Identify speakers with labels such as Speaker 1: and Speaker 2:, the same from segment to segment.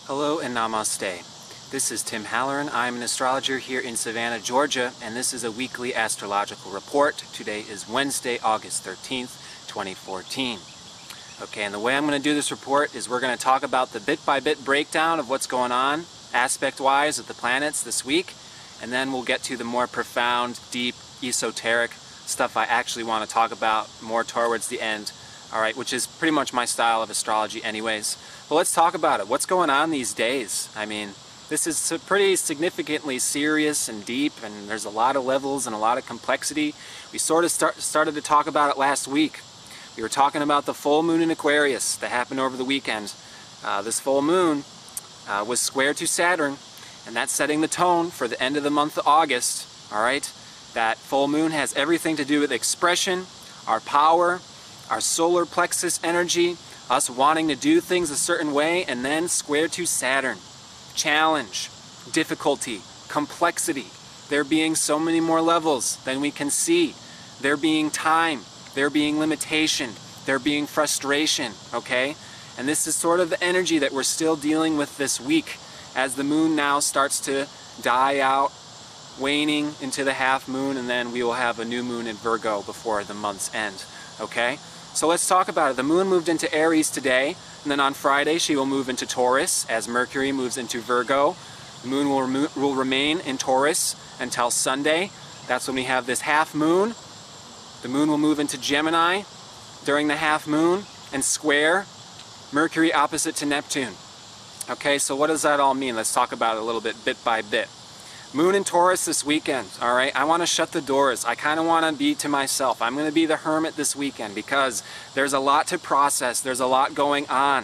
Speaker 1: Hello and namaste. This is Tim Halloran. I'm an astrologer here in Savannah, Georgia, and this is a weekly astrological report. Today is Wednesday, August 13th, 2014. Okay, and the way I'm going to do this report is we're going to talk about the bit-by-bit breakdown of what's going on, aspect-wise, with the planets this week, and then we'll get to the more profound, deep, esoteric stuff I actually want to talk about more towards the end, alright, which is pretty much my style of astrology anyways. But let's talk about it. What's going on these days? I mean, this is pretty significantly serious and deep, and there's a lot of levels and a lot of complexity. We sort of started to talk about it last week. We were talking about the full moon in Aquarius that happened over the weekend. This full moon was square to Saturn, and that's setting the tone for the end of the month of August. Alright? That full moon has everything to do with expression, our power, our solar plexus energy, us wanting to do things a certain way, and then square to Saturn. Challenge, difficulty, complexity. There being so many more levels than we can see. There being time, there being limitation, there being frustration, okay? And this is sort of the energy that we're still dealing with this week as the moon now starts to die out, waning into the half moon, and then we will have a new moon in Virgo before the month's end, okay? So let's talk about it. The moon moved into Aries today, and then on Friday she will move into Taurus as Mercury moves into Virgo. The moon will remain in Taurus until Sunday. That's when we have this half moon. The moon will move into Gemini during the half moon and square Mercury opposite to Neptune. Okay, so what does that all mean? Let's talk about it a little bit by bit. Moon in Taurus this weekend, alright? I want to shut the doors. I kind of want to be to myself. I'm going to be the hermit this weekend because there's a lot to process. There's a lot going on.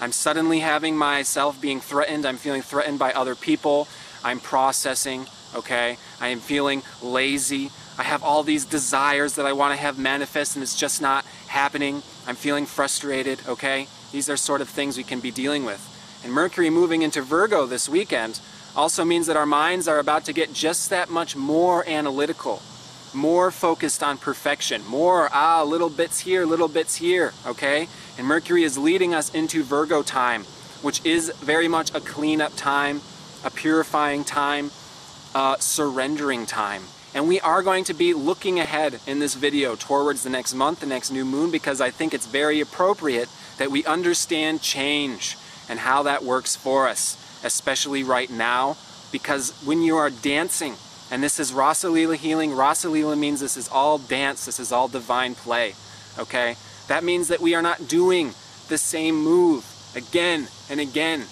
Speaker 1: I'm suddenly having myself being threatened. I'm feeling threatened by other people. I'm processing, okay? I am feeling lazy. I have all these desires that I want to have manifest and it's just not happening. I'm feeling frustrated, okay? These are sort of things we can be dealing with. And Mercury moving into Virgo this weekend also means that our minds are about to get just that much more analytical, more focused on perfection, more, little bits here, okay? And Mercury is leading us into Virgo time, which is very much a cleanup time, a purifying time, surrendering time. And we are going to be looking ahead in this video towards the next month, the next new moon, because I think it's very appropriate that we understand change and how that works for us, especially right now, because when you are dancing, and this is Rasa Lila healing, Rasa Lila means this is all dance, this is all divine play, okay? That means that we are not doing the same move again and again.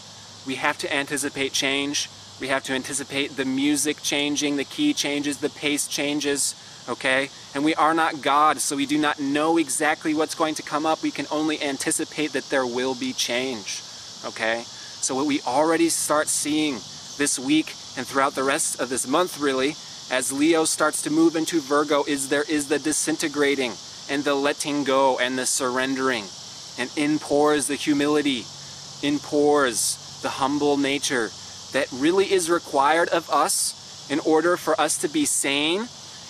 Speaker 1: We have to anticipate change. We have to anticipate the music changing, the key changes, the pace changes, okay? And we are not God, so we do not know exactly what's going to come up. We can only anticipate that there will be change, okay? So what we already start seeing this week and throughout the rest of this month really, as Leo starts to move into Virgo, is the disintegrating and the letting go and the surrendering. And in pours the humility, in pours the humble nature that really is required of us in order for us to be sane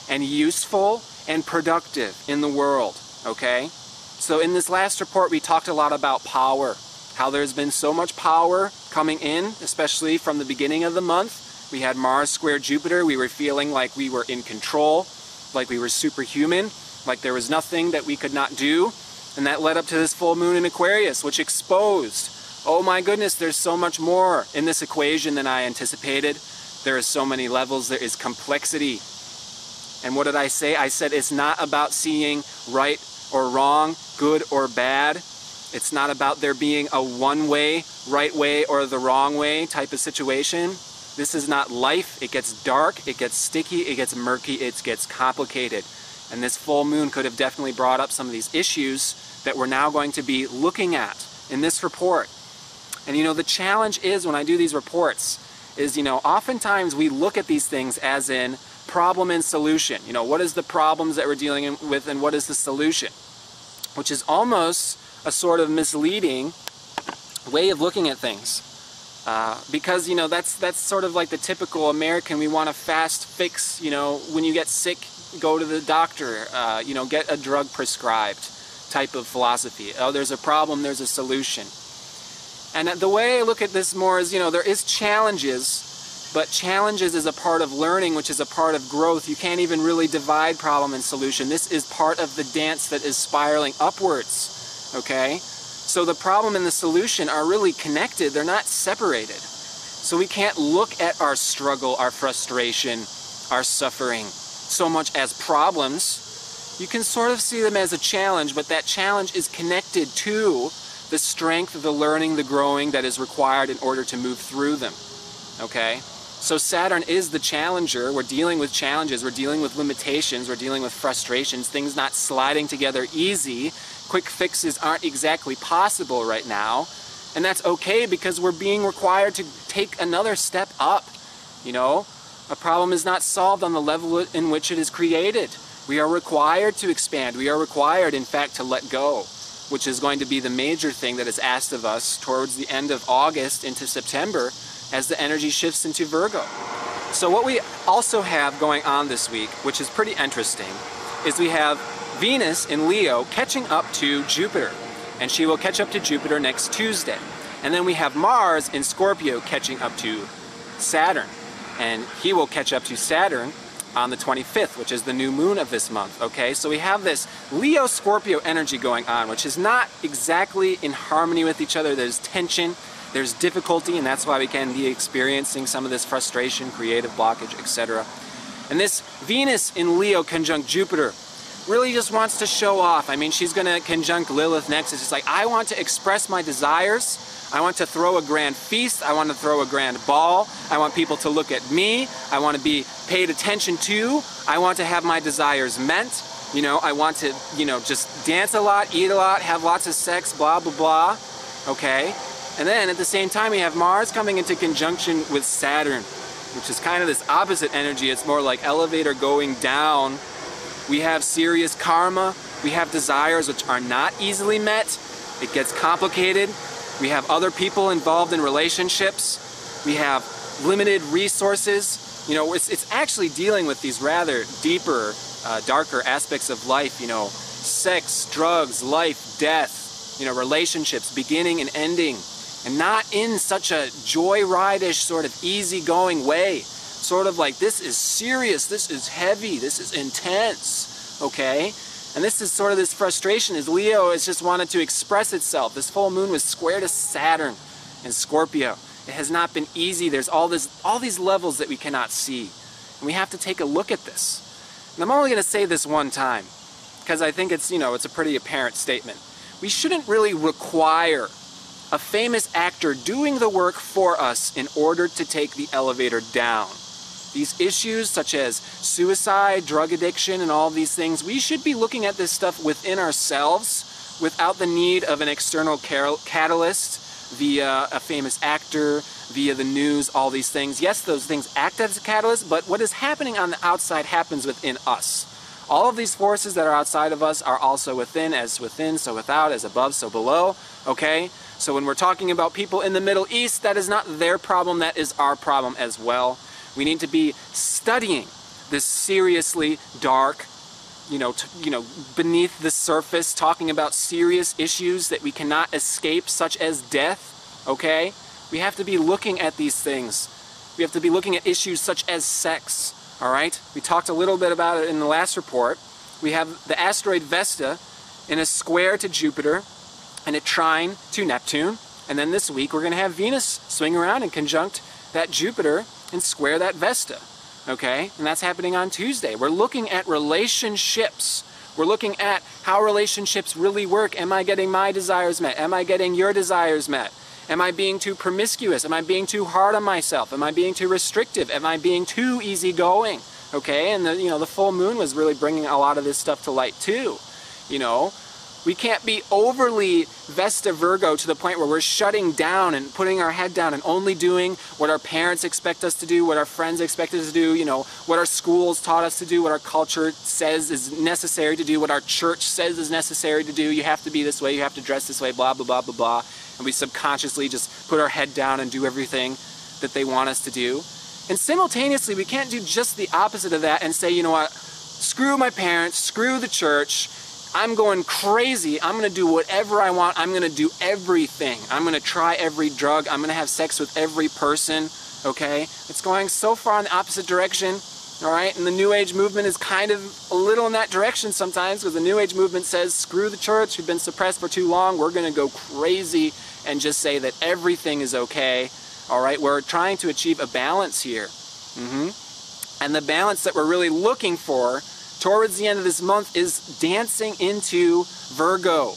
Speaker 1: and useful and productive in the world, okay? So in this last report we talked a lot about power. How there's been so much power coming in, especially from the beginning of the month. We had Mars square Jupiter. We were feeling like we were in control, like we were superhuman, like there was nothing that we could not do. And that led up to this full moon in Aquarius, which exposed, oh my goodness, there's so much more in this equation than I anticipated. There are so many levels. There is complexity. And what did I say? I said it's not about seeing right or wrong, good or bad. It's not about there being a one-way, right way, or the wrong way type of situation. This is not life. It gets dark, it gets sticky, it gets murky, it gets complicated. And this full moon could have definitely brought up some of these issues that we're now going to be looking at in this report. And you know, the challenge is when I do these reports is, you know, oftentimes we look at these things as in problem and solution. You know, what is the problems that we're dealing with and what is the solution? Which is almost a sort of misleading way of looking at things. Because, you know, that's sort of like the typical American, we want a fast fix, you know, when you get sick, go to the doctor, you know, get a drug prescribed type of philosophy. Oh, there's a problem, there's a solution. And the way I look at this more is, there is challenges, but challenges is a part of learning, which is a part of growth. You can't even really divide problem and solution. This is part of the dance that is spiraling upwards, okay? So the problem and the solution are really connected. They're not separated. So we can't look at our struggle, our frustration, our suffering so much as problems. You can sort of see them as a challenge, but that challenge is connected to the strength, the learning, the growing that is required in order to move through them, okay? So Saturn is the challenger. We're dealing with challenges, we're dealing with limitations, we're dealing with frustrations, things not sliding together easy. Quick fixes aren't exactly possible right now, and that's okay because we're being required to take another step up, A problem is not solved on the level in which it is created. We are required to expand. We are required, in fact, to let go, which is going to be the major thing that is asked of us towards the end of August into September as the energy shifts into Virgo. So what we also have going on this week, which is pretty interesting, is we have Venus in Leo catching up to Jupiter, and she will catch up to Jupiter next Tuesday. And then we have Mars in Scorpio catching up to Saturn, and he will catch up to Saturn on the 25th, which is the new moon of this month, okay? So we have this Leo-Scorpio energy going on, which is not exactly in harmony with each other. There's tension, there's difficulty, and that's why we can be experiencing some of this frustration, creative blockage, etc. And this Venus in Leo conjunct Jupiter really just wants to show off. I mean, she's going to conjunct Lilith next. It's just like, I want to express my desires. I want to throw a grand feast. I want to throw a grand ball. I want people to look at me. I want to be paid attention to. I want to have my desires met. I want to, just dance a lot, eat a lot, have lots of sex, blah, blah, blah. Okay? And then at the same time, we have Mars coming into conjunction with Saturn, which is kind of this opposite energy. It's more like elevator going down. We have serious karma. We have desires which are not easily met. It gets complicated. We have other people involved in relationships. We have limited resources. It's actually dealing with these rather deeper, darker aspects of life, sex, drugs, life, death, relationships, beginning and ending, and not in such a joyride-ish sort of easygoing way. Sort of like, this is serious, this is heavy, this is intense, okay? And this is sort of this frustration as Leo has just wanted to express itself. This full moon was square to Saturn in Scorpio. It has not been easy. There's all these levels that we cannot see. And we have to take a look at this. And I'm only going to say this one time, because I think it's, it's a pretty apparent statement. We shouldn't really require a famous actor doing the work for us in order to take the elevator down. These issues such as suicide, drug addiction, and all these things, we should be looking at this stuff within ourselves without the need of an external catalyst via a famous actor, via the news, all these things. Yes, those things act as a catalyst, but what is happening on the outside happens within us. All of these forces that are outside of us are also within, as within, so without, as above, so below, okay? So when we're talking about people in the Middle East, that is not their problem, that is our problem as well. We need to be studying this seriously dark, beneath the surface, talking about serious issues that we cannot escape, such as death, okay? We have to be looking at these things. We have to be looking at issues such as sex, all right? We talked a little bit about it in the last report. We have the asteroid Vesta in a square to Jupiter and a trine to Neptune. And then this week we're going to have Venus swing around and conjunct that Jupiter and square that Vesta, okay? And that's happening on Tuesday. We're looking at relationships. We're looking at how relationships really work. Am I getting my desires met? Am I getting your desires met? Am I being too promiscuous? Am I being too hard on myself? Am I being too restrictive? Am I being too easygoing? Okay, and the full moon was really bringing a lot of this stuff to light too. We can't be overly Vesta Virgo to the point where we're shutting down and putting our head down and only doing what our parents expect us to do, what our friends expect us to do, what our schools taught us to do, what our culture says is necessary to do, what our church says is necessary to do. You have to be this way, you have to dress this way, blah, blah, blah, blah, blah. And we subconsciously just put our head down and do everything that they want us to do. And simultaneously, we can't do just the opposite of that and say, you know what, screw my parents, screw the church, I'm going crazy. I'm going to do whatever I want. I'm going to do everything. I'm going to try every drug. I'm going to have sex with every person, okay? It's going so far in the opposite direction, all right? And the New Age movement is kind of a little in that direction sometimes, because the New Age movement says, screw the church, we've been suppressed for too long, we're going to go crazy and just say that everything is okay, all right? We're trying to achieve a balance here. And the balance that we're really looking for towards the end of this month is dancing into Virgo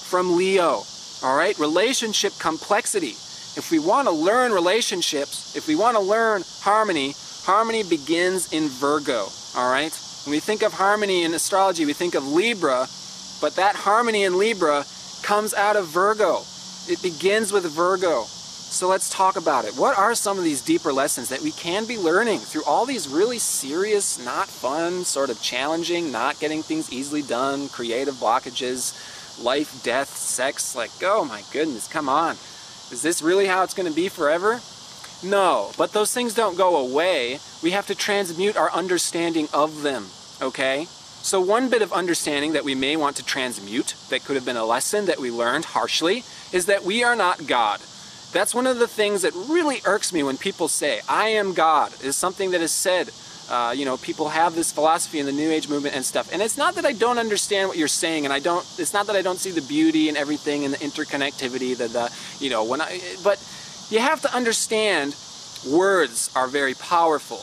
Speaker 1: from Leo, all right? Relationship complexity. If we want to learn relationships, if we want to learn harmony, harmony begins in Virgo, all right? When we think of harmony in astrology, we think of Libra, but that harmony in Libra comes out of Virgo. It begins with Virgo. So let's talk about it. What are some of these deeper lessons that we can be learning through all these really serious, not fun, sort of challenging, not getting things easily done, creative blockages, life, death, sex? Like, oh my goodness, come on. Is this really how it's going to be forever? No, but those things don't go away. We have to transmute our understanding of them, okay? So one bit of understanding that we may want to transmute, that could have been a lesson that we learned harshly, is that we are not God. That's one of the things that really irks me when people say, I am God, is something that is said. You know, people have this philosophy in the New Age movement and stuff. And it's not that I don't understand what you're saying, and it's not that I don't see the beauty and everything and the interconnectivity, you know, but you have to understand words are very powerful.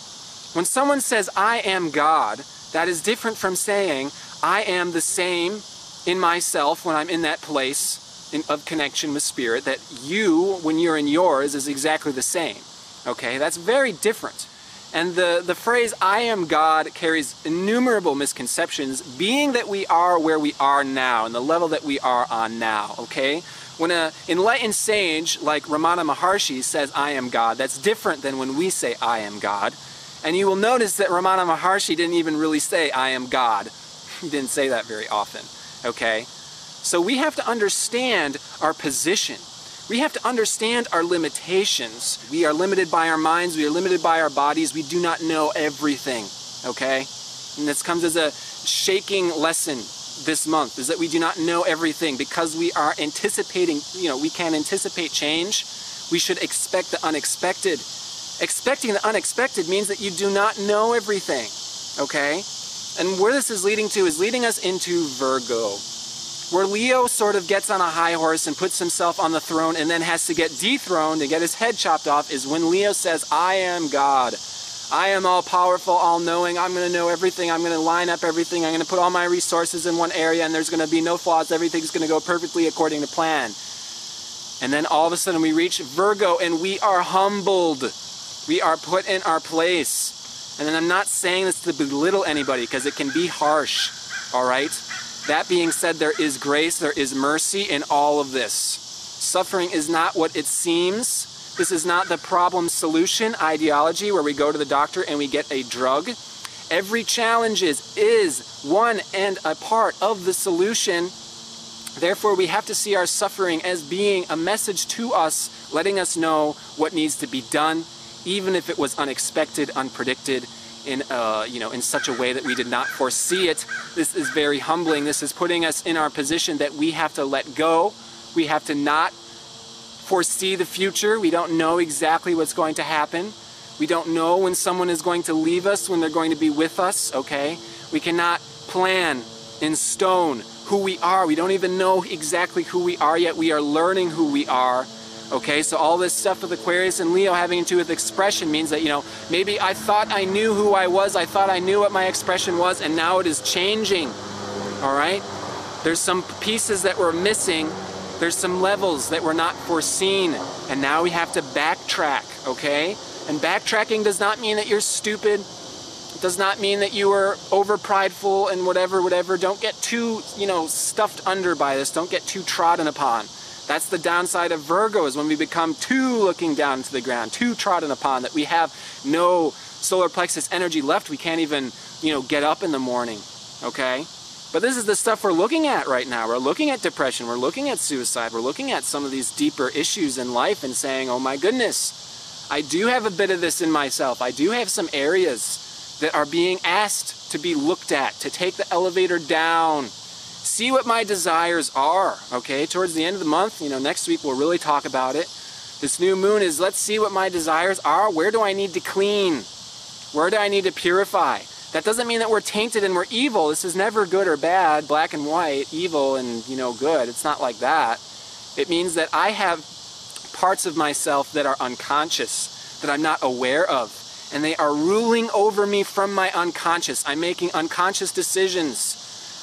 Speaker 1: When someone says, I am God, that is different from saying, I am the same in myself when I'm in that place of connection with spirit, that you, when you're in yours, is exactly the same. Okay, that's very different. And the phrase, I am God, carries innumerable misconceptions, being that we are where we are now, and the level that we are on now, okay? When an enlightened sage like Ramana Maharshi says, I am God, that's different than when we say, I am God. And you will notice that Ramana Maharshi didn't even really say, I am God. He didn't say that very often, okay? So we have to understand our position. We have to understand our limitations. We are limited by our minds. We are limited by our bodies. We do not know everything, okay? And this comes as a shaking lesson this month, is that we do not know everything. Because we are anticipating, you know, we can anticipate change, we should expect the unexpected. Expecting the unexpected means that you do not know everything, okay? And where this is leading to is leading us into Virgo, where Leo sort of gets on a high horse and puts himself on the throne and then has to get dethroned and get his head chopped off, is when Leo says, I am God. I am all powerful, all knowing. I'm going to know everything. I'm going to line up everything. I'm going to put all my resources in one area and there's going to be no flaws. Everything's going to go perfectly according to plan. And then all of a sudden we reach Virgo and we are humbled. We are put in our place. And then I'm not saying this to belittle anybody because it can be harsh, all right? That being said, there is grace, there is mercy in all of this. Suffering is not what it seems. This is not the problem solution ideology where we go to the doctor and we get a drug. Every challenge is one and a part of the solution. Therefore, we have to see our suffering as being a message to us, letting us know what needs to be done, even if it was unexpected, unpredicted, in such a way that we did not foresee it. This is very humbling. This is putting us in our position that we have to let go. We have to not foresee the future. We don't know exactly what's going to happen. We don't know when someone is going to leave us, when they're going to be with us, okay? We cannot plan in stone who we are. We don't even know exactly who we are yet. We are learning who we are. Okay, so all this stuff with Aquarius and Leo having to do with expression means that, you know, maybe I thought I knew who I was, I thought I knew what my expression was, and now it is changing, all right? There's some pieces that were missing, there's some levels that were not foreseen, and now we have to backtrack, okay? And backtracking does not mean that you're stupid, it does not mean that you are over prideful and whatever. Don't get too, you know, stuffed under by this, don't get too trodden upon. That's the downside of Virgo, is when we become too looking down to the ground, too trodden upon, that we have no solar plexus energy left. We can't even, you know, get up in the morning, okay? But this is the stuff we're looking at right now. We're looking at depression, we're looking at suicide, we're looking at some of these deeper issues in life and saying, oh my goodness, I do have a bit of this in myself. I do have some areas that are being asked to be looked at, to take the elevator down, see what my desires are, okay? Towards the end of the month, next week we'll really talk about it. This new moon is, let's see what my desires are. Where do I need to clean? Where do I need to purify? That doesn't mean that we're tainted and we're evil. This is never good or bad, black and white, evil and, good. It's not like that. It means that I have parts of myself that are unconscious, that I'm not aware of. And they are ruling over me from my unconscious. I'm making unconscious decisions.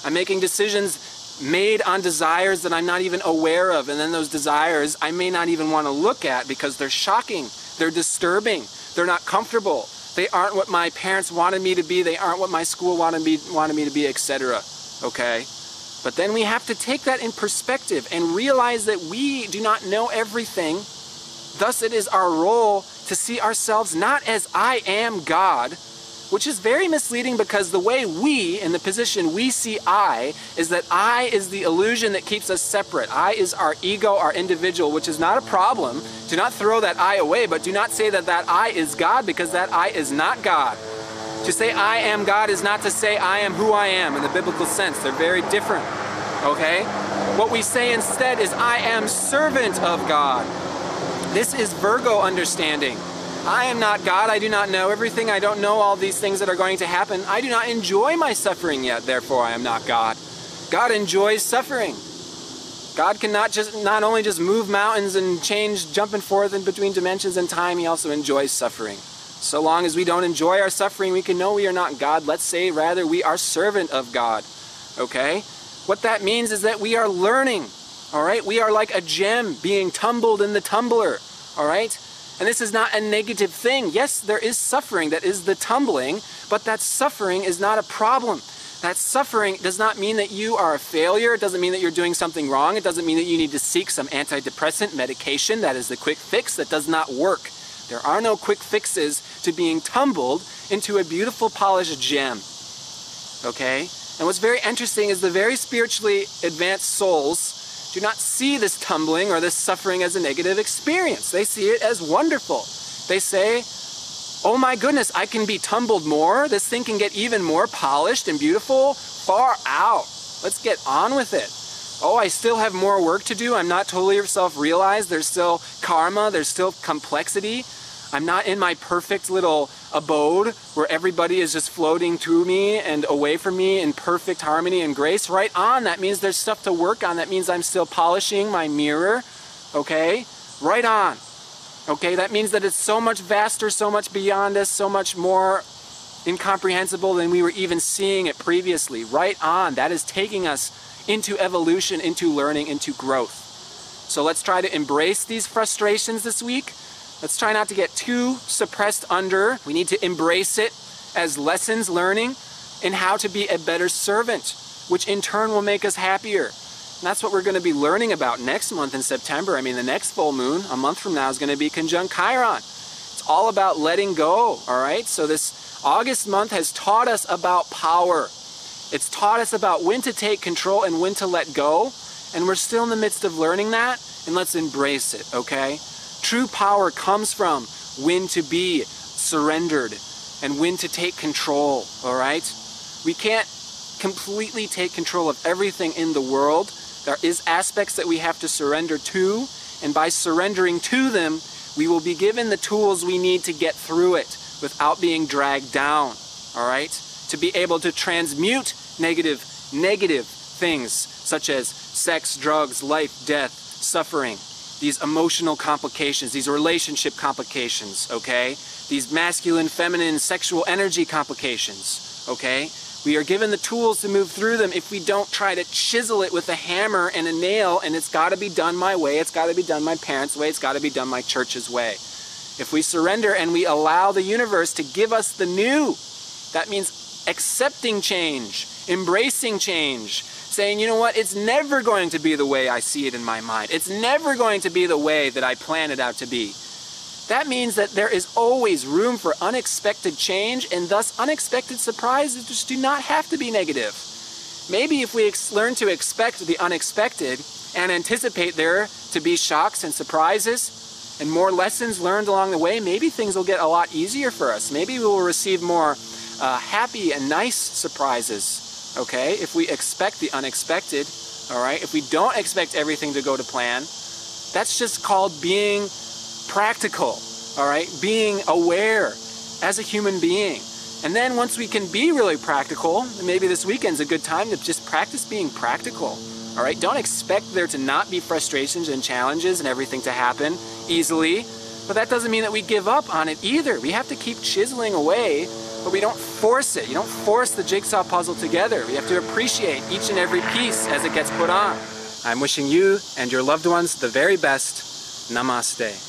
Speaker 1: I'm making decisions made on desires that I'm not even aware of. And then those desires I may not even want to look at because they're shocking, they're disturbing, they're not comfortable. They aren't what my parents wanted me to be, they aren't what my school wanted me to be, etc. Okay? But then we have to take that in perspective and realize that we do not know everything. Thus it is our role to see ourselves not as I am God, which is very misleading because the way we, in the position we see I, is that I is the illusion that keeps us separate. I is our ego, our individual, which is not a problem. Do not throw that I away, but do not say that that I is God, because that I is not God. To say I am God is not to say I am who I am in the biblical sense. They're very different, okay? What we say instead is I am servant of God. This is Virgo understanding. I am not God, I do not know everything, I don't know all these things that are going to happen. I do not enjoy my suffering yet, therefore I am not God. God enjoys suffering. God can not only just move mountains and change, jumping forth in between dimensions and time, he also enjoys suffering. So long as we don't enjoy our suffering, we can know we are not God. Let's say rather we are servant of God, okay? What that means is that we are learning. All right, we are like a gem being tumbled in the tumbler, all right? And this is not a negative thing. Yes, there is suffering, that is the tumbling, but that suffering is not a problem. That suffering does not mean that you are a failure. It doesn't mean that you're doing something wrong. It doesn't mean that you need to seek some antidepressant medication. That is the quick fix. That does not work. There are no quick fixes to being tumbled into a beautiful polished gem, okay? And what's very interesting is the very spiritually advanced souls do not see this tumbling or this suffering as a negative experience. They see it as wonderful. They say, oh my goodness, I can be tumbled more. This thing can get even more polished and beautiful. Far out. Let's get on with it. Oh, I still have more work to do. I'm not totally self-realized. There's still karma. There's still complexity. I'm not in my perfect little abode where everybody is just floating through me and away from me in perfect harmony and grace. Right on. That means there's stuff to work on. That means I'm still polishing my mirror. Okay? Right on. Okay? That means that it's so much vaster, so much beyond us, so much more incomprehensible than we were even seeing it previously. Right on. That is taking us into evolution, into learning, into growth. So let's try to embrace these frustrations this week. Let's try not to get too suppressed under. We need to embrace it as lessons learning in how to be a better servant, which in turn will make us happier. And that's what we're going to be learning about next month in September. I mean, the next full moon, a month from now, is going to be conjunct Chiron. It's all about letting go, all right? So this August month has taught us about power. It's taught us about when to take control and when to let go. And we're still in the midst of learning that, and let's embrace it, okay? True power comes from when to be surrendered and when to take control, all right? We can't completely take control of everything in the world. There is aspects that we have to surrender to, and by surrendering to them, we will be given the tools we need to get through it without being dragged down, all right? To be able to transmute negative things such as sex, drugs, life, death, suffering, these emotional complications, these relationship complications, okay? These masculine, feminine, sexual energy complications, okay? We are given the tools to move through them if we don't try to chisel it with a hammer and a nail, and it's got to be done my way, it's got to be done my parents' way, it's got to be done my church's way. If we surrender and we allow the universe to give us the new, that means accepting change, embracing change, saying, you know what, it's never going to be the way I see it in my mind. It's never going to be the way that I plan it out to be. That means that there is always room for unexpected change, and thus unexpected surprises just do not have to be negative. Maybe if we learn to expect the unexpected and anticipate there to be shocks and surprises and more lessons learned along the way, maybe things will get a lot easier for us. Maybe we will receive more happy and nice surprises. okay? If we expect the unexpected, all right? If we don't expect everything to go to plan, that's just called being practical, all right? Being aware as a human being. And then once we can be really practical, maybe this weekend's a good time to just practice being practical, all right? Don't expect there to not be frustrations and challenges and everything to happen easily, but that doesn't mean that we give up on it either. We have to keep chiseling away, but we don't force it. You don't force the jigsaw puzzle together. We have to appreciate each and every piece as it gets put on. I'm wishing you and your loved ones the very best. Namaste.